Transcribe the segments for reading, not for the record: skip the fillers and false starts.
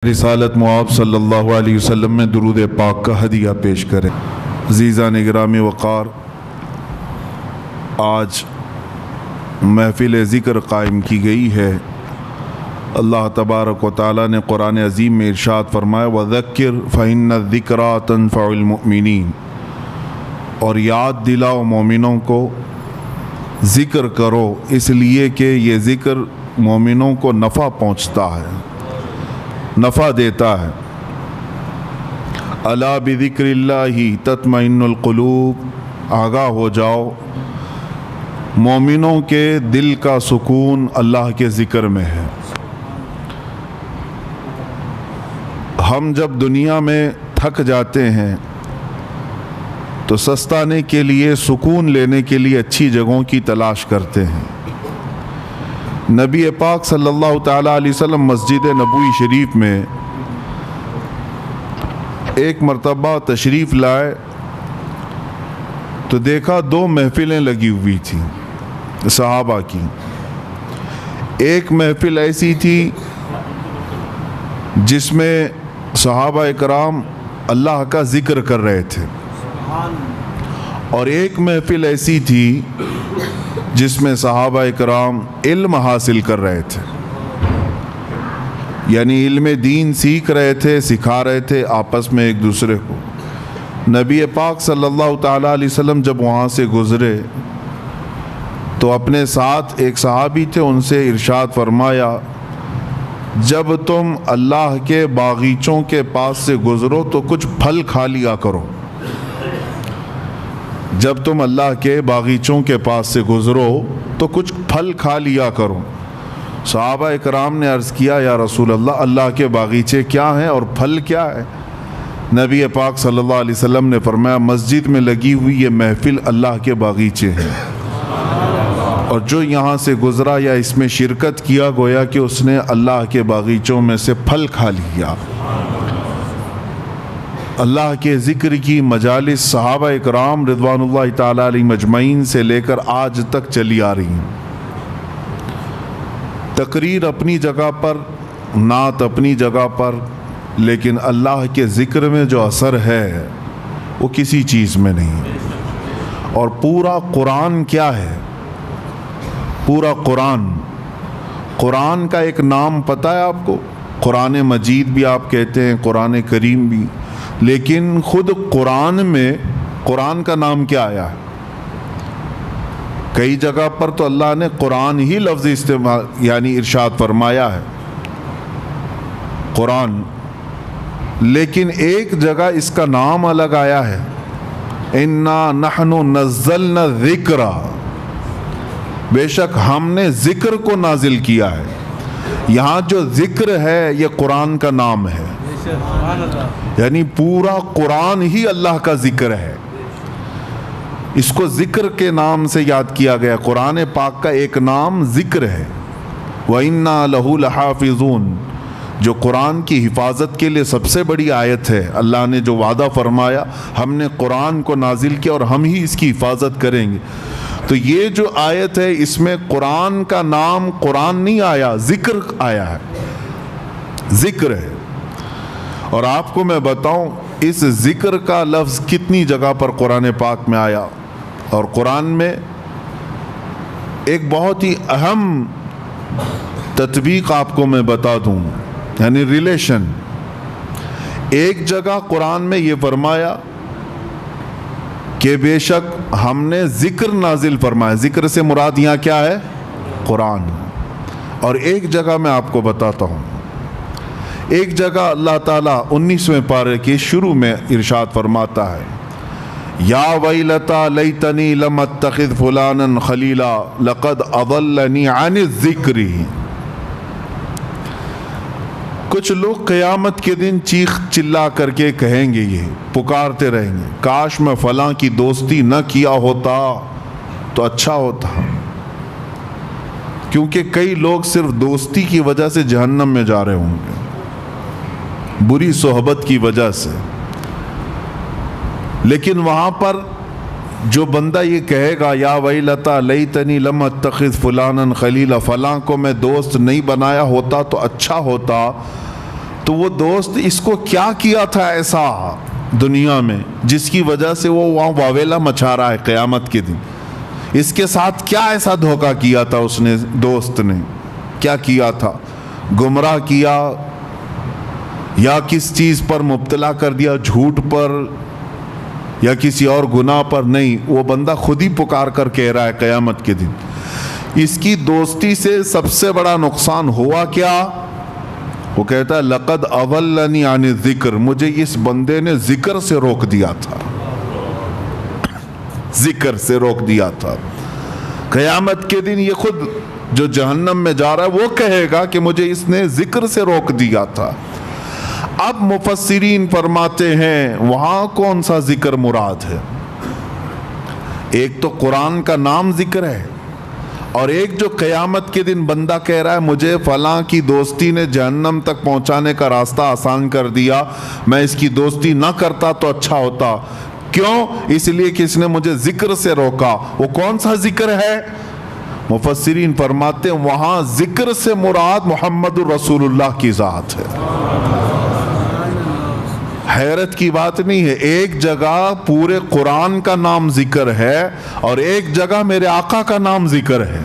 رسالت مآب صلی اللہ علیہ وسلم میں درود پاک کا ہدیہ پیش کریں۔ عزیزان گرامی وقار، آج محفل ذکر قائم کی گئی ہے۔ اللہ تبارک و تعالیٰ نے قرآن عظیم میں ارشاد فرمایا وَذَكِّرْ فَإِنَّ الذِّكْرَىٰ تَنفَعُ الْمُؤْمِنِينَ، اور یاد دلاؤ مومنوں کو، ذکر کرو اس لیے کہ یہ ذکر مومنوں کو نفع پہنچتا ہے، نفع دیتا ہے۔ الا بذکر اللہ تطمئن القلوب، آگاہ ہو جاؤ مومنوں کے دل کا سکون اللہ کے ذکر میں ہے۔ ہم جب دنیا میں تھک جاتے ہیں تو سستانے کے لیے، سکون لینے کے لیے اچھی جگہوں کی تلاش کرتے ہیں۔ نبی پاک صلی اللہ تعالیٰ علیہ وسلم مسجد نبوی شریف میں ایک مرتبہ تشریف لائے تو دیکھا دو محفلیں لگی ہوئی تھیں صحابہ کی۔ ایک محفل ایسی تھی جس میں صحابہ اکرام اللہ کا ذکر کر رہے تھے، اور ایک محفل ایسی تھی جس میں صحابہ اکرام علم حاصل کر رہے تھے، یعنی علم دین سیکھ رہے تھے، سکھا رہے تھے آپس میں ایک دوسرے کو۔ نبی پاک صلی اللہ تعالیٰ علیہ وسلم جب وہاں سے گزرے تو اپنے ساتھ ایک صحابی تھے، ان سے ارشاد فرمایا جب تم اللہ کے باغیچوں کے پاس سے گزرو تو کچھ پھل کھا لیا کرو، جب تم اللہ کے باغیچوں کے پاس سے گزرو تو کچھ پھل کھا لیا کرو۔ صحابہ اکرام نے عرض کیا یا رسول اللہ، اللہ کے باغیچے کیا ہیں اور پھل کیا ہے؟ نبی پاک صلی اللہ علیہ وسلم نے فرمایا مسجد میں لگی ہوئی یہ محفل اللہ کے باغیچے ہیں، اور جو یہاں سے گزرا یا اس میں شرکت کیا گویا کہ اس نے اللہ کے باغیچوں میں سے پھل کھا لیا۔ اللہ کے ذکر کی مجالس صحابہ اکرام رضوان اللہ تعالیٰ علیہ مجمعین سے لے کر آج تک چلی آ رہی ہیں۔ تقریر اپنی جگہ پر، نعت اپنی جگہ پر، لیکن اللہ کے ذکر میں جو اثر ہے وہ کسی چیز میں نہیں۔ اور پورا قرآن کیا ہے؟ پورا قرآن کا ایک نام پتہ ہے آپ کو؟ قرآن مجید بھی آپ کہتے ہیں، قرآن کریم بھی، لیکن خود قرآن میں قرآن کا نام کیا آیا ہے؟ کئی جگہ پر تو اللہ نے قرآن ہی لفظ استعمال یعنی ارشاد فرمایا ہے قرآن، لیکن ایک جگہ اس کا نام الگ آیا ہے، اِنَّا نَحْنُ نَزَّلْنَا الذِّكْرَ، بے شک ہم نے ذکر کو نازل کیا ہے۔ یہاں جو ذکر ہے یہ قرآن کا نام ہے، یعنی پورا قرآن ہی اللہ کا ذکر ہے، اس کو ذکر کے نام سے یاد کیا گیا۔ قرآن پاک کا ایک نام ذکر ہے، وَإِنَّا لَهُ لَحَافِظُونَ، جو قرآن کی حفاظت کے لیے سب سے بڑی آیت ہے۔ اللہ نے جو وعدہ فرمایا ہم نے قرآن کو نازل کیا اور ہم ہی اس کی حفاظت کریں گے، تو یہ جو آیت ہے اس میں قرآن کا نام قرآن نہیں آیا، ذکر آیا ہے، ذکر ہے۔ اور آپ کو میں بتاؤں اس ذکر کا لفظ کتنی جگہ پر قرآن پاک میں آیا، اور قرآن میں ایک بہت ہی اہم تطبیق آپ کو میں بتا دوں، یعنی ریلیشن۔ ایک جگہ قرآن میں یہ فرمایا کہ بے شک ہم نے ذکر نازل فرمایا، ذکر سے مراد یہاں کیا ہے؟ قرآن۔ اور ایک جگہ میں آپ کو بتاتا ہوں، ایک جگہ اللہ تعالیٰ 19ویں پارے کے شروع میں ارشاد فرماتا ہے یا ویلتا لیتنی لم اتخذ فلانا خلیلا لقد اضلنی عن الذکر۔ کچھ لوگ قیامت کے دن چیخ چلا کر کے کہیں گے، یہ پکارتے رہیں گے کاش میں فلاں کی دوستی نہ کیا ہوتا تو اچھا ہوتا، کیونکہ کئی لوگ صرف دوستی کی وجہ سے جہنم میں جا رہے ہوں گے، بری صحبت کی وجہ سے۔ لیکن وہاں پر جو بندہ یہ کہے گا یا ویلتا لیتنی لم اتخذ فلانا خلیلا، فلاں کو میں دوست نہیں بنایا ہوتا تو اچھا ہوتا، تو وہ دوست اس کو کیا کیا تھا ایسا دنیا میں جس کی وجہ سے وہ وہاں واویلا مچا رہا ہے قیامت کے دن؟ اس کے ساتھ کیا ایسا دھوکہ کیا تھا اس نے، دوست نے کیا کیا تھا؟ گمراہ کیا یا کس چیز پر مبتلا کر دیا، جھوٹ پر یا کسی اور گناہ پر؟ نہیں، وہ بندہ خود ہی پکار کر کہہ رہا ہے قیامت کے دن۔ اس کی دوستی سے سب سے بڑا نقصان ہوا کیا؟ وہ کہتا ہے لقد اضلنی عن الذکر، مجھے اس بندے نے ذکر سے روک دیا تھا، ذکر سے روک دیا تھا۔ قیامت کے دن یہ خود جو جہنم میں جا رہا ہے وہ کہے گا کہ مجھے اس نے ذکر سے روک دیا تھا۔ اب مفسرین فرماتے ہیں وہاں کون سا ذکر مراد ہے؟ ایک تو قرآن کا نام ذکر ہے، اور ایک جو قیامت کے دن بندہ کہہ رہا ہے مجھے فلاں کی دوستی نے جہنم تک پہنچانے کا راستہ آسان کر دیا، میں اس کی دوستی نہ کرتا تو اچھا ہوتا۔ کیوں؟ اس لیے کہ اس نے مجھے ذکر سے روکا۔ وہ کون سا ذکر ہے؟ مفسرین فرماتے ہیں وہاں ذکر سے مراد محمد الرسول اللہ کی ذات ہے۔ حیرت کی بات نہیں ہے، ایک جگہ پورے قرآن کا نام ذکر ہے اور ایک جگہ میرے آقا کا نام ذکر ہے۔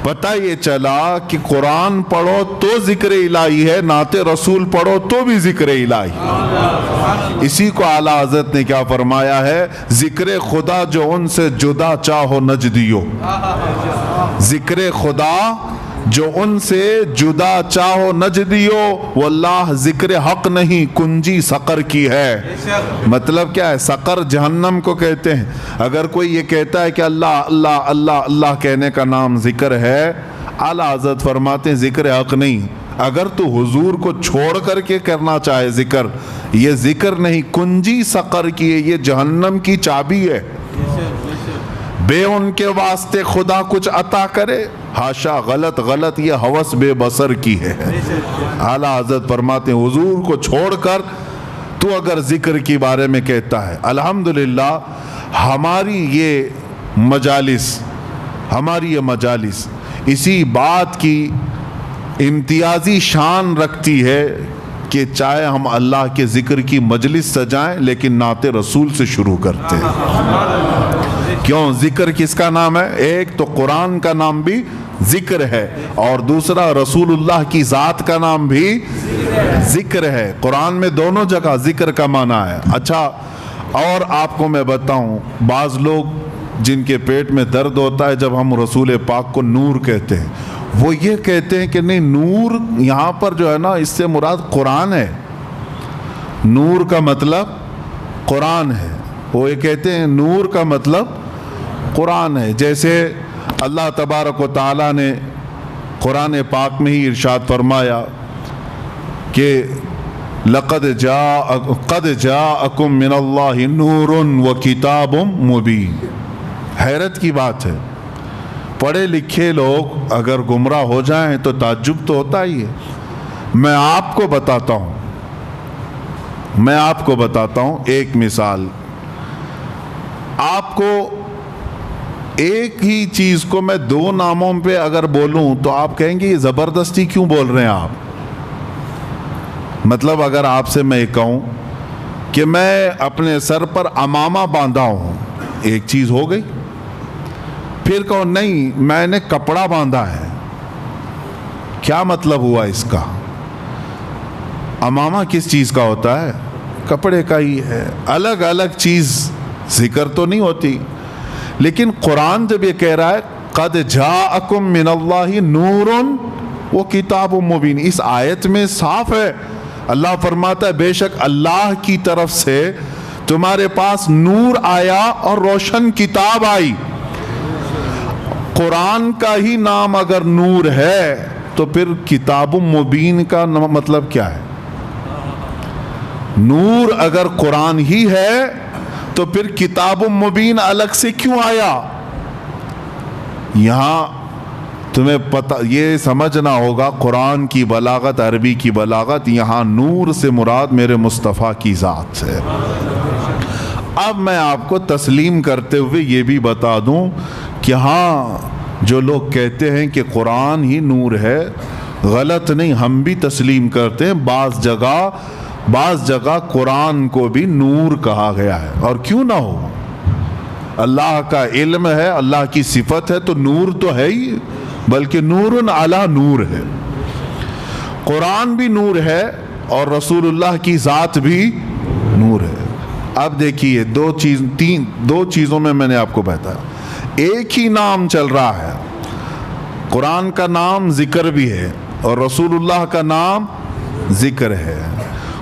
پتہ یہ چلا کہ قرآن پڑھو تو ذکر الہی ہے، نعت رسول پڑھو تو بھی ذکر الہی۔ اسی کو اعلیٰ حضرت نے کیا فرمایا ہے؟ ذکر خدا جو ان سے جدا چاہو نجدیو، ذکر خدا جو ان سے جدا چاہو نجدیو، واللہ ذکر حق نہیں کنجی سقر کی ہے۔ مطلب کیا ہے؟ سقر جہنم کو کہتے ہیں۔ اگر کوئی یہ کہتا ہے کہ اللہ اللہ اللہ اللہ کہنے کا نام ذکر ہے، اعلیٰ حضرت فرماتے ہیں ذکر حق نہیں۔ اگر تو حضور کو چھوڑ کر کے کرنا چاہے ذکر، یہ ذکر نہیں، کنجی سقر کی ہے، یہ جہنم کی چابی ہے۔ بے ان کے واسطے خدا کچھ عطا کرے، ہاشا، غلط غلط، یہ ہوس بے بصر کی ہے۔ اعلیٰ حضرت فرماتے ہیں حضور کو چھوڑ کر تو اگر ذکر کی بارے میں کہتا ہے۔ الحمدللہ ہماری یہ مجالس اسی بات کی امتیازی شان رکھتی ہے کہ چاہے ہم اللہ کے ذکر کی مجلس سجائیں لیکن نعت رسول سے شروع کرتے ہیں۔ کیوں؟ ذکر کس کا نام ہے؟ ایک تو قرآن کا نام بھی ذکر ہے اور دوسرا رسول اللہ کی ذات کا نام بھی ذکر ہے۔ قرآن میں دونوں جگہ ذکر کا معنی ہے۔ اچھا، اور آپ کو میں بتاؤں، بعض لوگ جن کے پیٹ میں درد ہوتا ہے جب ہم رسول پاک کو نور کہتے ہیں، وہ یہ کہتے ہیں کہ نہیں، نور یہاں پر جو ہے نا اس سے مراد قرآن ہے، نور کا مطلب قرآن ہے۔ وہ یہ کہتے ہیں نور کا مطلب قرآن ہے۔ جیسے اللہ تبارک و تعالیٰ نے قرآن پاک میں ہی ارشاد فرمایا کہ قد جاءکم من اللہ نور و کتاب مبین۔ حیرت کی بات ہے، پڑھے لکھے لوگ اگر گمراہ ہو جائیں تو تعجب تو ہوتا ہی ہے۔ میں آپ کو بتاتا ہوں ایک مثال۔ آپ کو ایک ہی چیز کو میں دو ناموں پہ اگر بولوں تو آپ کہیں گے یہ زبردستی کیوں بول رہے ہیں آپ؟ مطلب اگر آپ سے میں کہوں کہ میں اپنے سر پر عمامہ باندھا ہوں، ایک چیز ہو گئی۔ پھر کہو نہیں میں نے کپڑا باندھا ہے، کیا مطلب ہوا اس کا؟ عمامہ کس چیز کا ہوتا ہے؟ کپڑے کا ہی ہے، الگ الگ چیز ذکر تو نہیں ہوتی۔ لیکن قرآن جب یہ کہہ رہا ہے قد جاءکم من اللہ نور و کتاب مبین، اس آیت میں صاف ہے، اللہ فرماتا ہے بے شک اللہ کی طرف سے تمہارے پاس نور آیا اور روشن کتاب آئی۔ قرآن کا ہی نام اگر نور ہے تو پھر کتاب مبین کا مطلب کیا ہے؟ نور اگر قرآن ہی ہے تو پھر کتاب مبین الگ سے کیوں آیا؟ یہاں تمہیں پتہ یہ سمجھنا ہوگا قرآن کی بلاغت، عربی کی بلاغت، یہاں نور سے مراد میرے مصطفیٰ کی ذات ہے۔ اب میں آپ کو تسلیم کرتے ہوئے یہ بھی بتا دوں کہ ہاں جو لوگ کہتے ہیں کہ قرآن ہی نور ہے، غلط نہیں، ہم بھی تسلیم کرتے ہیں، بعض جگہ قرآن کو بھی نور کہا گیا ہے، اور کیوں نہ ہو، اللہ کا علم ہے، اللہ کی صفت ہے تو نور تو ہے ہی، بلکہ نور علی نور ہے۔ قرآن بھی نور ہے اور رسول اللہ کی ذات بھی نور ہے۔ اب دیکھیے دو چیزوں میں نے آپ کو بتایا، ایک ہی نام چل رہا ہے، قرآن کا نام ذکر بھی ہے اور رسول اللہ کا نام ذکر ہے،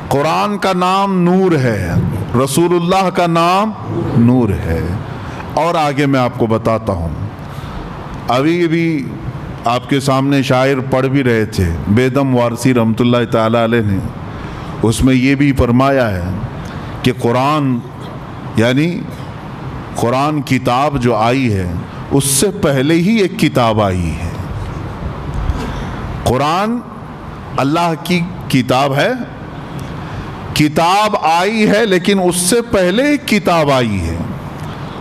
قرآن کا نام نور ہے، رسول اللہ کا نام نور ہے۔ اور آگے میں آپ کو بتاتا ہوں، ابھی آپ کے سامنے شاعر پڑھ بھی رہے تھے، بیدم وارسی رحمۃ اللہ تعالی علیہ نے، اس میں یہ بھی فرمایا ہے کہ قرآن یعنی قرآن کتاب جو آئی ہے اس سے پہلے ہی ایک کتاب آئی ہے۔ قرآن اللہ کی کتاب ہے، کتاب آئی ہے لیکن اس سے پہلے ایک کتاب آئی ہے،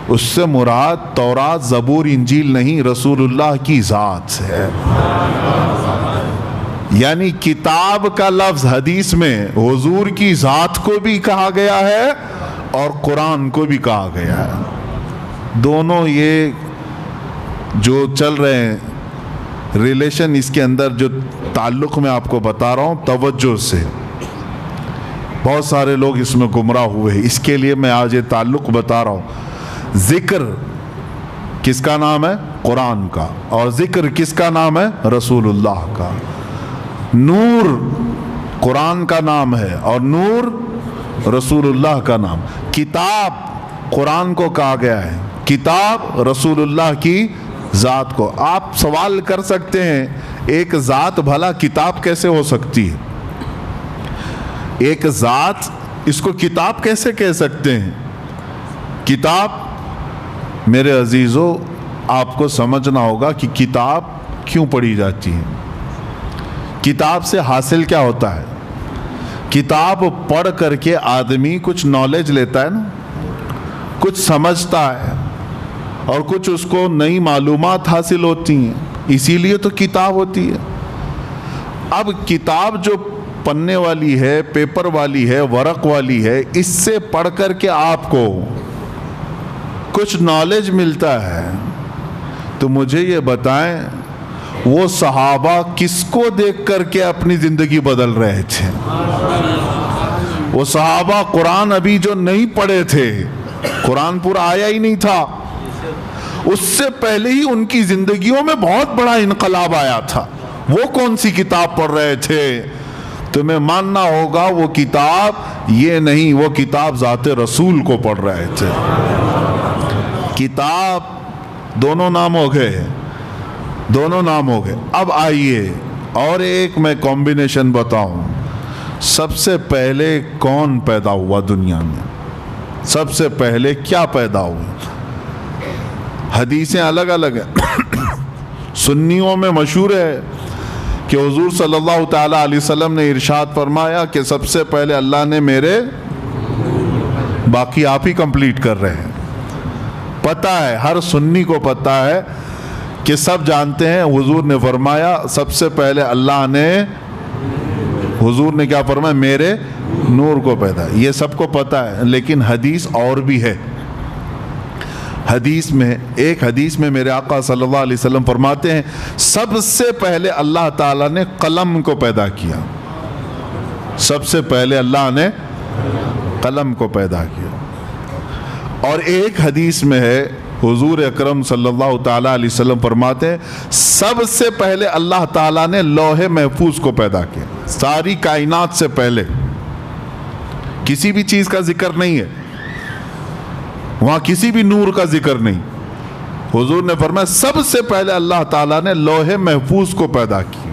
اس سے مراد تورات زبور انجیل نہیں، رسول اللہ کی ذات ہے۔ یعنی کتاب کا لفظ حدیث میں حضور کی ذات کو بھی کہا گیا ہے اور قرآن کو بھی کہا گیا ہے۔ دونوں یہ جو چل رہے ہیں ریلیشن، اس کے اندر جو تعلق میں آپ کو بتا رہا ہوں توجہ سے، بہت سارے لوگ اس میں گمراہ ہوئے ہیں، اس کے لیے میں آج یہ تعلق بتا رہا ہوں۔ ذکر کس کا نام ہے؟ قرآن کا، اور ذکر کس کا نام ہے؟ رسول اللہ کا۔ نور قرآن کا نام ہے اور نور رسول اللہ کا نام۔ کتاب قرآن کو کہا گیا ہے، کتاب رسول اللہ کی ذات کو۔ آپ سوال کر سکتے ہیں ایک ذات بھلا کتاب کیسے ہو سکتی ہے؟ ایک ذات، اس کو کتاب کیسے کہہ سکتے ہیں؟ کتاب میرے عزیزو آپ کو سمجھنا ہوگا کہ کتاب کیوں پڑھی جاتی ہے، کتاب سے حاصل کیا ہوتا ہے۔ کتاب پڑھ کر کے آدمی کچھ نالج لیتا ہے نا، کچھ سمجھتا ہے اور کچھ اس کو نئی معلومات حاصل ہوتی ہیں، اسی لیے تو کتاب ہوتی ہے۔ اب کتاب جو پنے والی ہے، پیپر والی ہے، ورق والی ہے، اس سے پڑھ کر کے آپ کو کچھ نالج ملتا ہے، تو مجھے یہ بتائیں وہ صحابہ کس کو دیکھ کر کے اپنی زندگی بدل رہے تھے؟ وہ صحابہ قرآن ابھی جو نہیں پڑھے تھے، قرآن پورا آیا ہی نہیں تھا، اس سے پہلے ہی ان کی زندگیوں میں بہت بڑا انقلاب آیا تھا۔ وہ کون سی کتاب پڑھ رہے تھے؟ تمہیں ماننا ہوگا وہ کتاب یہ نہیں، وہ کتاب ذات رسول کو پڑھ رہے تھے۔ کتاب دونوں نام ہو گئے، دونوں نام ہو گئے۔ اب آئیے اور ایک میں کمبینیشن بتاؤں، سب سے پہلے کون پیدا ہوا دنیا میں؟ سب سے پہلے کیا پیدا ہوا؟ حدیثیں الگ الگ ہیں۔ سنیوں میں مشہور ہے کہ حضور صلی اللہ تعالیٰ علیہ وسلم نے ارشاد فرمایا کہ سب سے پہلے اللہ نے میرے، باقی آپ ہی کمپلیٹ کر رہے ہیں۔ پتہ ہے، ہر سنی کو پتہ ہے کہ سب جانتے ہیں حضور نے فرمایا سب سے پہلے اللہ نے، حضور نے کیا فرمایا؟ میرے نور کو پیدا۔ یہ سب کو پتہ ہے، لیکن حدیث اور بھی ہے۔ ایک حدیث میں میرے آقا صلی اللہ علیہ وسلم فرماتے ہیں سب سے پہلے اللہ تعالیٰ نے قلم کو پیدا کیا، سب سے پہلے اللہ نے قلم کو پیدا کیا۔ اور ایک حدیث میں ہے حضور اکرم صلی اللہ تعالیٰ علیہ وسلم فرماتے ہیں سب سے پہلے اللہ تعالیٰ نے لوح محفوظ کو پیدا کیا۔ ساری کائنات سے پہلے کسی بھی چیز کا ذکر نہیں ہے وہاں، کسی بھی نور کا ذکر نہیں۔ حضور نے فرمایا سب سے پہلے اللہ تعالیٰ نے لوح محفوظ کو پیدا کی،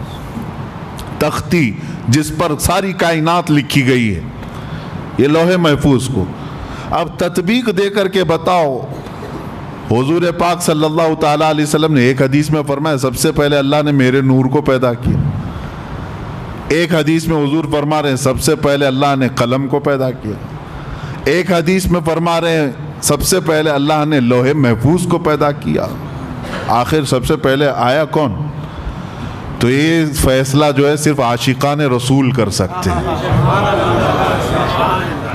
تختی جس پر ساری کائنات لکھی گئی ہے، یہ لوح محفوظ کو۔ اب تطبیق دے کر کے بتاؤ، حضور پاک صلی اللہ تعالیٰ علیہ وسلم نے ایک حدیث میں فرمایا سب سے پہلے اللہ نے میرے نور کو پیدا کیا، ایک حدیث میں حضور فرما رہے ہیں سب سے پہلے اللہ نے قلم کو پیدا کیا، ایک حدیث میں فرما رہے ہیں سب سے پہلے اللہ نے لوح محفوظ کو پیدا کیا۔ آخر سب سے پہلے آیا کون؟ تو یہ فیصلہ جو ہے صرف عاشقان رسول کر سکتے ہیں.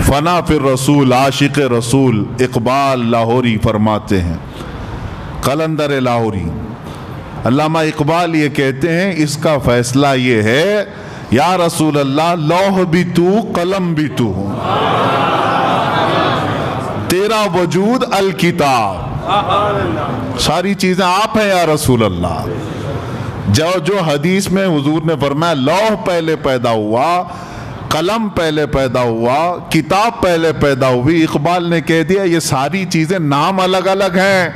فنا پھر رسول، عاشق رسول اقبال لاہوری فرماتے ہیں، قلندر لاہوری علامہ اقبال یہ کہتے ہیں اس کا فیصلہ یہ ہے یا رسول اللہ لوح بھی تو قلم بھی تو، تیرا وجود الکتاب، ساری چیزیں آپ ہیں یا رسول اللہ. جو حدیث میں حضور نے فرمایا لوح پہلے پیدا ہوا، قلم پہلے پیدا ہوا، کتاب پہلے پیدا ہوئی، اقبال نے کہہ دیا یہ ساری چیزیں نام الگ الگ ہیں،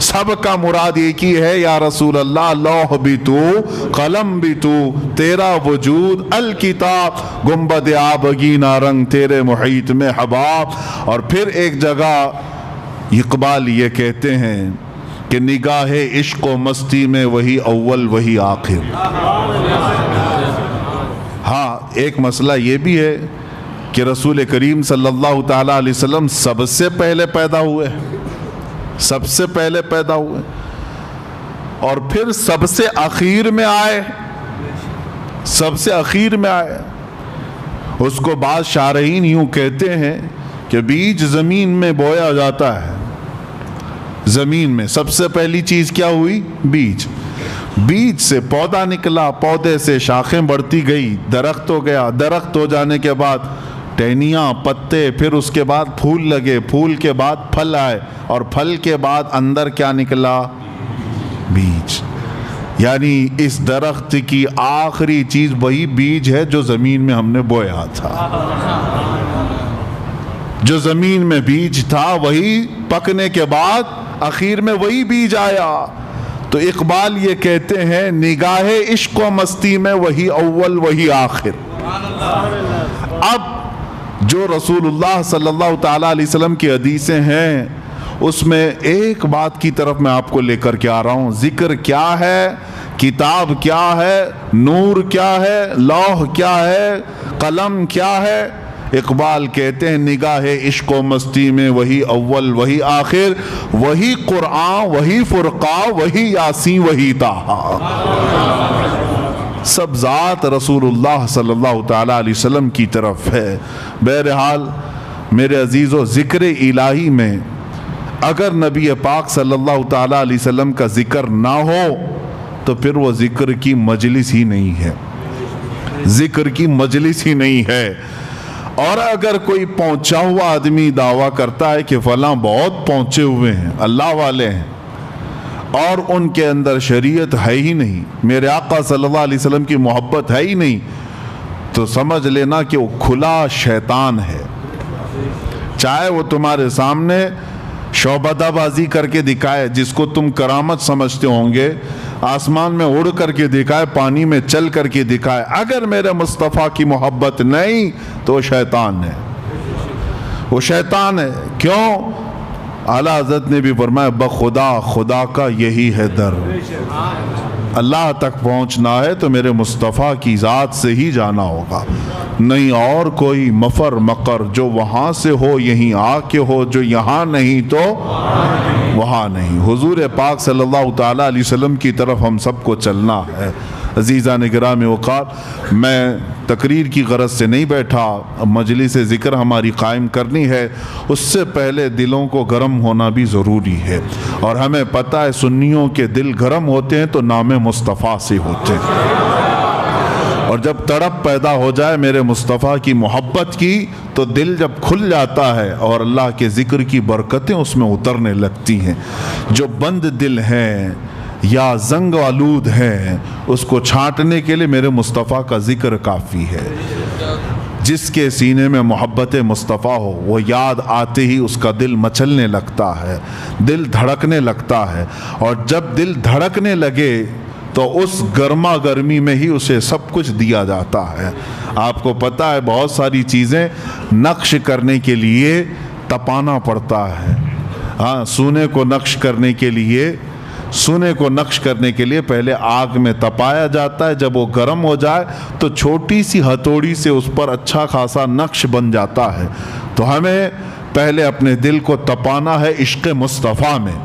سب کا مراد ایک ہی ہے یا رسول اللہ لوح بھی تو قلم بھی تو، تیرا وجود الکتاب، گنبد آبگینہ رنگ تیرے محیط میں حباب. اور پھر ایک جگہ اقبال یہ کہتے ہیں کہ نگاہ عشق و مستی میں وہی اول وہی آخر. ہاں ایک مسئلہ یہ بھی ہے کہ رسول کریم صلی اللہ تعالیٰ علیہ وسلم سب سے پہلے پیدا ہوئے، سب سے پہلے پیدا ہوئے، اور پھر سب سے اخیر میں آئے، سب سے اخیر میں آئے. اس کو بعض شارحین یوں کہتے ہیں کہ بیج زمین میں بویا جاتا ہے، زمین میں سب سے پہلی چیز کیا ہوئی؟ بیج. بیج سے پودا نکلا، پودے سے شاخیں بڑھتی گئی، درخت ہو گیا، درخت ہو جانے کے بعد ٹہنیاں، پتے، پھر اس کے بعد پھول لگے، پھول کے بعد پھل آئے، اور پھل کے بعد اندر کیا نکلا؟ بیج. یعنی اس درخت کی آخری چیز وہی بیج ہے جو زمین میں ہم نے بویا تھا. جو زمین میں بیج تھا وہی پکنے کے بعد اخیر میں وہی بیج آیا. تو اقبال یہ کہتے ہیں نگاہ عشق و مستی میں وہی اول وہی آخر. اب جو رسول اللہ صلی اللہ تعالیٰ علیہ وسلم کی حدیثیں ہیں اس میں ایک بات کی طرف میں آپ کو لے کر کے آ رہا ہوں. ذکر کیا ہے، کتاب کیا ہے، نور کیا ہے، لوح کیا ہے، قلم کیا ہے؟ اقبال کہتے ہیں نگاہ عشق و مستی میں وہی اول وہی آخر، وہی قرآن وہی فرقان وہی یاسین وہی طٰہٰ. سب ذات رسول اللہ صلی اللہ تعالیٰ علیہ وسلم کی طرف ہے. بہرحال میرے عزیزو، ذکر الہی میں اگر نبی پاک صلی اللہ تعالیٰ علیہ وسلم کا ذکر نہ ہو تو پھر وہ ذکر کی مجلس ہی نہیں ہے، ذکر کی مجلس ہی نہیں ہے. اور اگر کوئی پہنچا ہوا آدمی دعویٰ کرتا ہے کہ فلاں بہت پہنچے ہوئے ہیں، اللہ والے ہیں، اور ان کے اندر شریعت ہے ہی نہیں، میرے آقا صلی اللہ علیہ وسلم کی محبت ہے ہی نہیں، تو سمجھ لینا کہ وہ کھلا شیطان ہے. چاہے وہ تمہارے سامنے شعبدہ بازی کر کے دکھائے، جس کو تم کرامت سمجھتے ہوں گے، آسمان میں اڑ کر کے دکھائے، پانی میں چل کر کے دکھائے، اگر میرے مصطفیٰ کی محبت نہیں تو وہ شیطان ہے، وہ شیطان ہے. کیوں؟ اعلیٰ حضرت نے بھی فرمایا بخدا خدا کا یہی ہے در. اللہ تک پہنچنا ہے تو میرے مصطفیٰ کی ذات سے ہی جانا ہوگا، نہیں اور کوئی مفر مقر. جو وہاں سے ہو یہیں آ کے ہو، جو یہاں نہیں تو وہاں نہیں. حضور پاک صلی اللہ تعالیٰ علیہ وسلم کی طرف ہم سب کو چلنا ہے. عزیزان گرامی وقار، میں تقریر کی غرض سے نہیں بیٹھا، مجلس ذکر ہماری قائم کرنی ہے، اس سے پہلے دلوں کو گرم ہونا بھی ضروری ہے. اور ہمیں پتہ ہے سنیوں کے دل گرم ہوتے ہیں تو نام مصطفیٰ سے ہوتے ہیں، اور جب تڑپ پیدا ہو جائے میرے مصطفیٰ کی محبت کی تو دل جب کھل جاتا ہے اور اللہ کے ذکر کی برکتیں اس میں اترنے لگتی ہیں. جو بند دل ہیں یا زنگ آلود ہیں اس کو چھانٹنے کے لیے میرے مصطفیٰ کا ذکر کافی ہے. جس کے سینے میں محبت مصطفیٰ ہو وہ یاد آتے ہی اس کا دل مچلنے لگتا ہے، دل دھڑکنے لگتا ہے، اور جب دل دھڑکنے لگے تو اس گرما گرمی میں ہی اسے سب کچھ دیا جاتا ہے. آپ کو پتہ ہے بہت ساری چیزیں نقش کرنے کے لیے تپانا پڑتا ہے. ہاں، سونے کو نقش کرنے کے لیے پہلے آگ میں تپایا جاتا ہے. جب وہ گرم ہو جائے تو چھوٹی سی ہتھوڑی سے اس پر اچھا خاصا نقش بن جاتا ہے. تو ہمیں پہلے اپنے دل کو تپانا ہے عشق مصطفیٰ میں،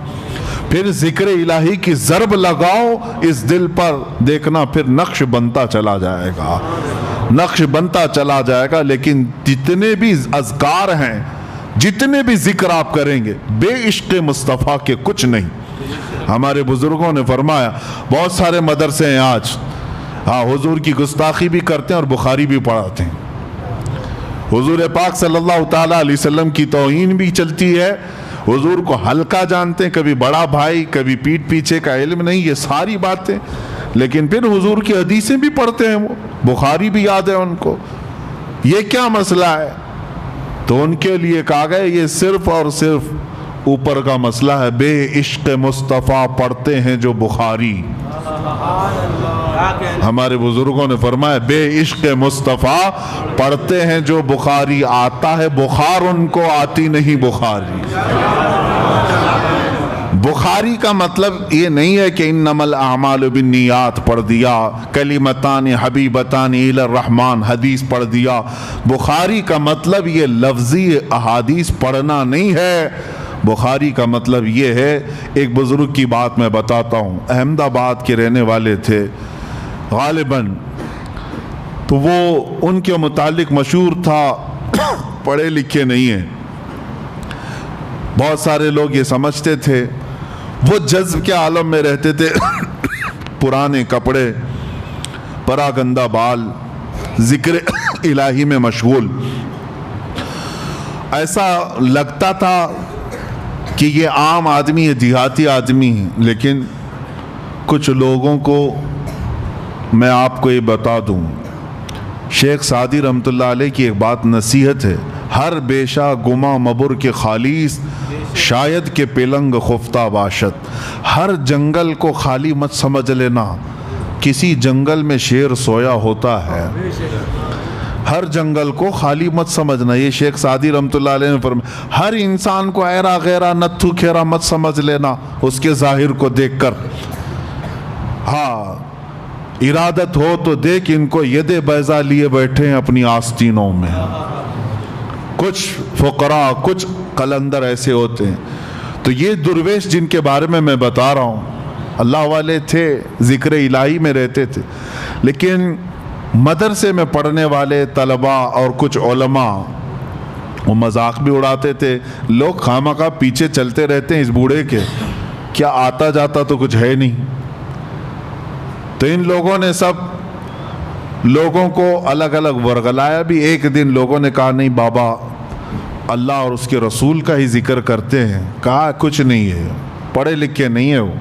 پھر ذکر الہی کی ضرب لگاؤ اس دل پر، دیکھنا پھر نقش بنتا چلا جائے گا، نقش بنتا چلا جائے گا۔ لیکن جتنے بھی اذکار ہیں، جتنے بھی ذکر آپ کریں گے، بے عشق مصطفیٰ کے کچھ نہیں۔ ہمارے بزرگوں نے فرمایا، بہت سارے مدرسے ہیں آج، ہاں حضور کی گستاخی بھی کرتے ہیں اور بخاری بھی پڑھاتے ہیں، حضور پاک صلی اللہ تعالیٰ علیہ وسلم کی توہین بھی چلتی ہے، حضور کو ہلکا جانتے ہیں، کبھی بڑا بھائی، کبھی پیٹھ پیچھے کا علم نہیں، یہ ساری باتیں، لیکن پھر حضور کی حدیثیں بھی پڑھتے ہیں، وہ بخاری بھی یاد ہے ان کو۔ یہ کیا مسئلہ ہے؟ تو ان کے لیے کہا گیا یہ صرف اور صرف اوپر کا مسئلہ ہے، بے عشق مصطفیٰ پڑھتے ہیں جو بخاری۔ ہمارے بزرگوں نے فرمایا بے عشق مصطفیٰ پڑھتے ہیں جو بخاری، آتا ہے بخار ان کو، آتی نہیں بخاری۔ بخاری کا مطلب یہ نہیں ہے کہ انما الاعمال بالنیات پڑھ دیا، کلمتان حبیبتان الی الرحمن حدیث پڑھ دیا۔ بخاری کا مطلب یہ لفظی احادیث پڑھنا نہیں ہے، بخاری کا مطلب یہ ہے، ایک بزرگ کی بات میں بتاتا ہوں، احمد آباد کے رہنے والے تھے غالباً، تو وہ ان کے متعلق مشہور تھا پڑھے لکھے نہیں ہیں، بہت سارے لوگ یہ سمجھتے تھے، وہ جذب کے عالم میں رہتے تھے، پرانے کپڑے، پراگندہ بال، ذکر الہی میں مشغول، ایسا لگتا تھا کہ یہ عام آدمی ہے، دیہاتی آدمی ہے۔ لیکن کچھ لوگوں کو میں آپ کو یہ بتا دوں، شیخ سعدی رحمۃ اللہ علیہ کی ایک بات نصیحت ہے، ہر بیشہ گما مبر کے خالیس شاید کے پلنگ خفتہ باشد، ہر جنگل کو خالی مت سمجھ لینا، کسی جنگل میں شیر سویا ہوتا ہے، ہر جنگل کو خالی مت سمجھنا۔ یہ شیخ سعدی رحمۃ اللہ علیہ نے فرمایا، ہر انسان کو ایرا غیرا نتھو کھیرا مت سمجھ لینا اس کے ظاہر کو دیکھ کر، ہاں ارادت ہو تو دیکھ ان کو ید بیضا لیے بیٹھے ہیں اپنی آستینوں میں۔ کچھ فقراء، کچھ قلندر ایسے ہوتے ہیں۔ تو یہ درویش جن کے بارے میں بتا رہا ہوں، اللہ والے تھے، ذکر الہی میں رہتے تھے، لیکن مدرسے میں پڑھنے والے طلباء اور کچھ علماء وہ مذاق بھی اڑاتے تھے، لوگ خامخواہ پیچھے چلتے رہتے ہیں اس بوڑھے کے، کیا آتا جاتا تو کچھ ہے نہیں۔ تو ان لوگوں نے سب لوگوں کو الگ الگ ورغلایا بھی۔ ایک دن لوگوں نے کہا نہیں بابا اللہ اور اس کے رسول کا ہی ذکر کرتے ہیں، کہا کچھ نہیں ہے، پڑھے لکھے نہیں ہے وہ۔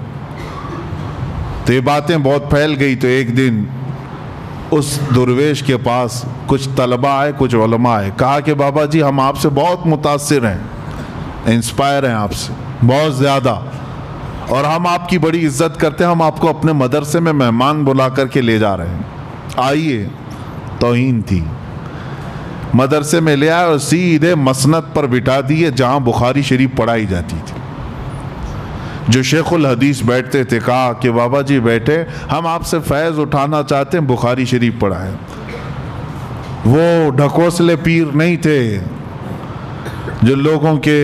تو یہ باتیں بہت پھیل گئی۔ تو ایک دن اس درویش کے پاس کچھ طلباء آئے، کچھ علماء آئے، کہا کہ بابا جی ہم آپ سے بہت متاثر ہیں، انسپائر ہیں آپ سے بہت زیادہ، اور ہم آپ کی بڑی عزت کرتے ہیں، ہم آپ کو اپنے مدرسے میں مہمان بلا کر کے لے جا رہے ہیں، آئیے۔ توہین تھی، مدرسے میں لے آئے اور سیدھے مسند پر بٹھا دیے جہاں بخاری شریف پڑھائی جاتی تھی۔ جو شیخ الحدیث بیٹھتے تھے کہا کہ بابا جی بیٹھے، ہم آپ سے فیض اٹھانا چاہتے ہیں، بخاری شریف پڑھائیں۔ وہ ڈھکوسلے پیر نہیں تھے جو لوگوں کے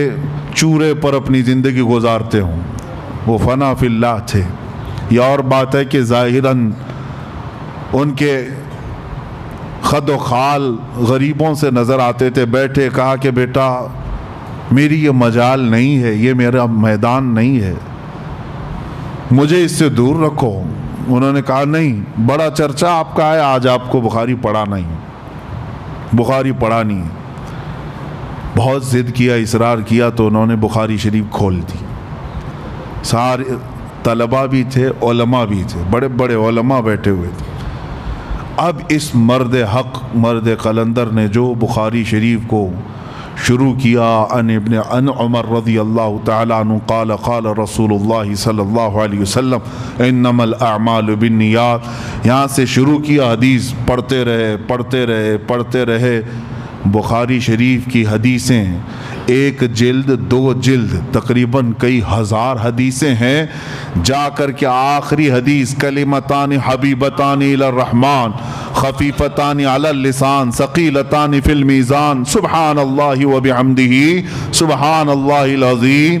چورے پر اپنی زندگی گزارتے ہوں، وہ فنا فی اللہ تھے۔ یہ اور بات ہے کہ ظاہراً ان کے خد و خال غریبوں سے نظر آتے تھے، بیٹھے کہا کہ بیٹا میری یہ مجال نہیں ہے، یہ میرا میدان نہیں ہے، مجھے اس سے دور رکھو۔ انہوں نے کہا نہیں، بڑا چرچہ آپ کا ہے، آج آپ کو بخاری پڑھانا ہی، بخاری پڑھانی ہے۔ بہت ضد کیا، اصرار کیا، تو انہوں نے بخاری شریف کھول دی۔ سارے طلباء بھی تھے، علماء بھی تھے، بڑے بڑے علماء بیٹھے ہوئے تھے۔ اب اس مرد حق، مرد قلندر نے جو بخاری شریف کو شروع کیا، ان عمر رضی اللہ تعالیٰ عنہ قال قال رسول اللہ صلی اللہ علیہ وسلم انما الاعمال بالنیات، یہاں سے شروع کیا، حدیث پڑھتے رہے پڑھتے رہے پڑھتے رہے۔ بخاری شریف کی حدیثیں ایک جلد، دو جلد، تقریباً کئی ہزار حدیثیں ہیں، جا کر کے آخری حدیث کلمتان حبیبتان الی الرحمن خفیفتان علی اللسان ثقیلتان فی المیزان سبحان اللہ وبحمدہ سبحان اللہ العظیم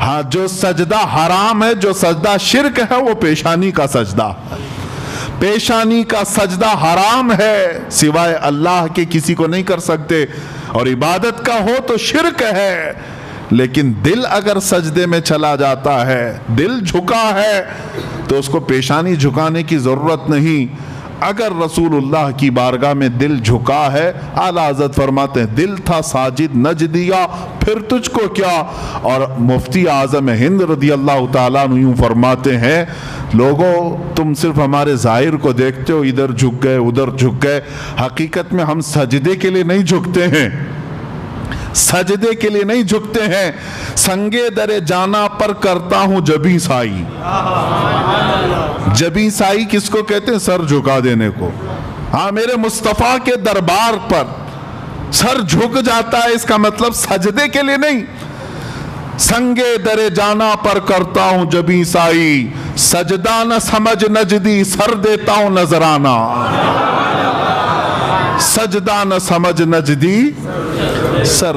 ہاں جو سجدہ حرام ہے، جو سجدہ شرک ہے، وہ پیشانی کا سجدہ ہے۔ پیشانی کا سجدہ حرام ہے، سوائے اللہ کے کسی کو نہیں کر سکتے، اور عبادت کا ہو تو شرک ہے۔ لیکن دل اگر سجدے میں چلا جاتا ہے، دل جھکا ہے، تو اس کو پیشانی جھکانے کی ضرورت نہیں۔ اگر رسول اللہ کی بارگاہ میں دل جھکا ہے، اعلیٰ حضرت فرماتے ہیں دل تھا ساجد نج دیا، پھر تجھ کو کیا۔ اور مفتی اعظم ہند رضی اللہ تعالیٰ عنہ یوں فرماتے ہیں، لوگوں تم صرف ہمارے ظاہر کو دیکھتے ہو، ادھر جھک گئے ادھر جھک گئے، حقیقت میں ہم سجدے کے لیے نہیں جھکتے ہیں، سجدے کے لیے نہیں جھکتے ہیں۔ سنگے در جانا پر کرتا ہوں جبیں سائی۔ جبیں سائی کس کو کہتے ہیں؟ سر جھکا دینے کو۔ ہاں، میرے مصطفیٰ کے دربار پر سر جھک جاتا ہے، اس کا مطلب سجدے کے لیے نہیں۔ سنگے در جانا پر کرتا ہوں جبیں سائی، سجدہ نہ سمجھ نجدی سر دیتا ہوں نذرانہ۔ سجدہ نہ سمجھ نجدی سر